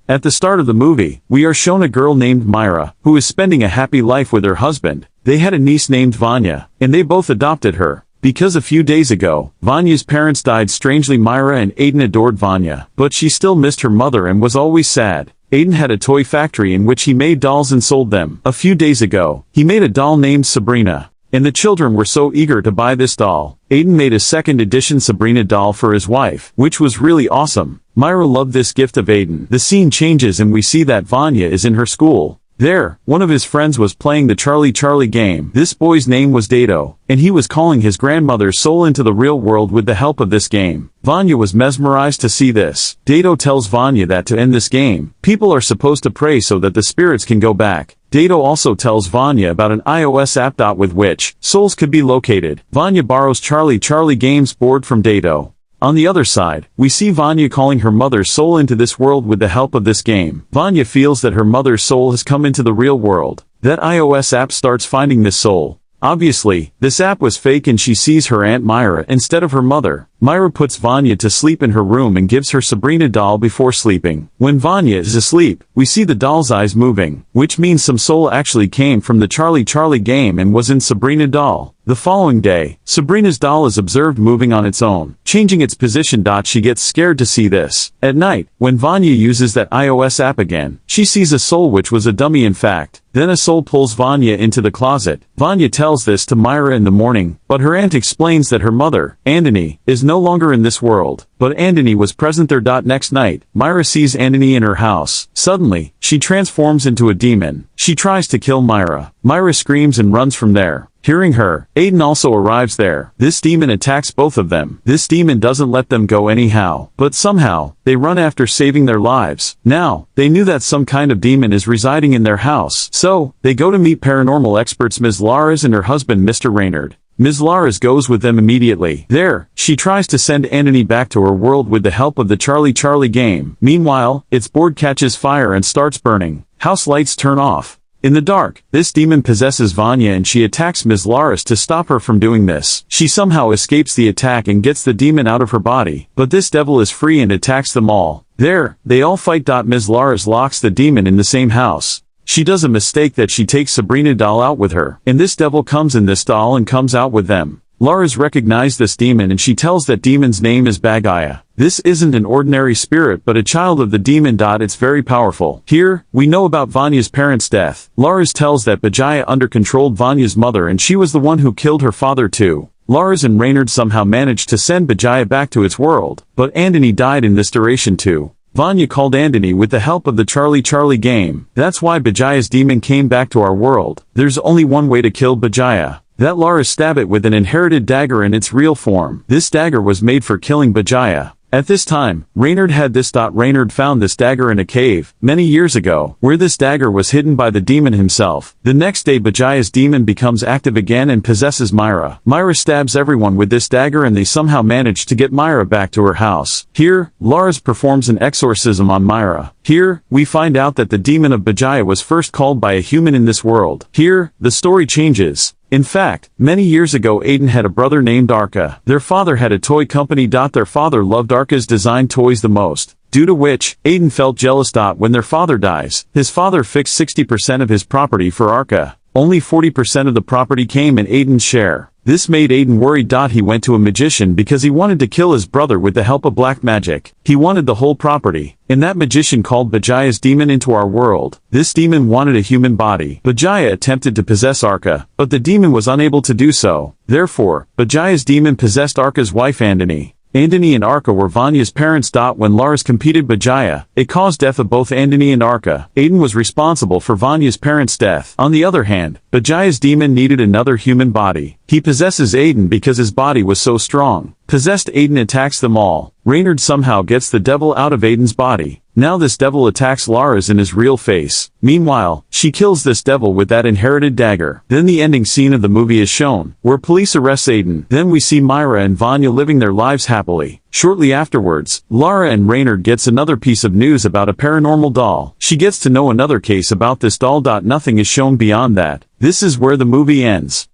At the start of the movie, we are shown a girl named Myra, who is spending a happy life with her husband. They had a niece named Vanya, and they both adopted her. Because a few days ago, Vanya's parents died strangely. Myra and Aiden adored Vanya, but she still missed her mother and was always sad. Aiden had a toy factory in which he made dolls and sold them. A few days ago, he made a doll named Sabrina, and the children were so eager to buy this doll. Aiden made a second edition Sabrina doll for his wife, which was really awesome. Myra loved this gift of Aiden. The scene changes and we see that Vanya is in her school. There, one of his friends was playing the Charlie game. This boy's name was Dado, and he was calling his grandmother's soul into the real world with the help of this game. Vanya was mesmerized to see this. Dado tells Vanya that to end this game, people are supposed to pray so that the spirits can go back. Dado also tells Vanya about an iOS app with which souls could be located. Vanya borrows Charlie game's board from Dado. On the other side, we see Vanya calling her mother's soul into this world with the help of this game. Vanya feels that her mother's soul has come into the real world. That iOS app starts finding this soul. Obviously, this app was fake and she sees her Aunt Myra instead of her mother. Myra puts Vanya to sleep in her room and gives her Sabrina doll before sleeping. When Vanya is asleep, we see the doll's eyes moving, which means some soul actually came from the Charlie game and was in Sabrina doll. The following day, Sabrina's doll is observed moving on its own, changing its position. She gets scared to see this. At night, when Vanya uses that iOS app again, she sees a soul which was a dummy in fact. Then a soul pulls Vanya into the closet. Vanya tells this to Myra in the morning, but her aunt explains that her mother, Andony, is no longer in this world. But Andony was present there. Next night, Myra sees Andony in her house. Suddenly, she transforms into a demon. She tries to kill Myra. Myra screams and runs from there. Hearing her, Aiden also arrives there. This demon attacks both of them. This demon doesn't let them go anyhow, but somehow, they run after saving their lives. Now, they knew that some kind of demon is residing in their house, so, they go to meet paranormal experts Ms. Laras and her husband Mr. Raynard. Ms. Laras goes with them immediately. There, she tries to send Andony back to her world with the help of the Charlie game. Meanwhile, its board catches fire and starts burning. House lights turn off. In the dark, this demon possesses Vanya and she attacks Ms. Laras to stop her from doing this. She somehow escapes the attack and gets the demon out of her body, but this devil is free and attacks them all. There, they all fight. Ms. Laras locks the demon in the same house. She does a mistake that she takes Sabrina doll out with her, and this devil comes in this doll and comes out with them. Laras recognizes this demon and she tells that demon's name is Bagaya. This isn't an ordinary spirit but a child of the demon. It's very powerful. Here, we know about Vanya's parents' death. Laras tells that Bagaya under-controlled Vanya's mother and she was the one who killed her father too. Laras and Raynard somehow managed to send Bagaya back to its world, but Andony died in this duration too. Vanya called Andony with the help of the Charlie game. That's why Bajaya's demon came back to our world. There's only one way to kill Bajaya. That Laras stab it with an inherited dagger in its real form. This dagger was made for killing Bajaya. At this time, Raynard had this. Raynard found this dagger in a cave, many years ago, where this dagger was hidden by the demon himself. The next day Bajaya's demon becomes active again and possesses Myra. Myra stabs everyone with this dagger and they somehow manage to get Myra back to her house. Here, Laras performs an exorcism on Myra. Here, we find out that the demon of Bajaya was first called by a human in this world. Here, the story changes. In fact, many years ago Aiden had a brother named Arka. Their father had a toy company. Their father loved Arka's design toys the most, due to which, Aiden felt jealous. When their father dies, his father fixed 60% of his property for Arka. Only 40% of the property came in Aiden's share. This made Aiden worried. He went to a magician because he wanted to kill his brother with the help of black magic. He wanted the whole property, and that magician called Bajaya's demon into our world. This demon wanted a human body. Bajaya attempted to possess Arka, but the demon was unable to do so. Therefore, Bajaya's demon possessed Arka's wife Andony. Andony and Arka were Vanya's parents. When Laras competed Bajaya, it caused death of both Andony and Arka. Aiden was responsible for Vanya's parents' death. On the other hand, Bajaya's demon needed another human body. He possesses Aiden because his body was so strong. Possessed Aiden attacks them all. Raynard somehow gets the devil out of Aiden's body. Now this devil attacks Laras in his real face. Meanwhile, she kills this devil with that inherited dagger. Then the ending scene of the movie is shown, where police arrest Aiden. Then we see Myra and Vanya living their lives happily. Shortly afterwards, Lara and Raynard gets another piece of news about a paranormal doll. She gets to know another case about this doll. Nothing is shown beyond that. This is where the movie ends.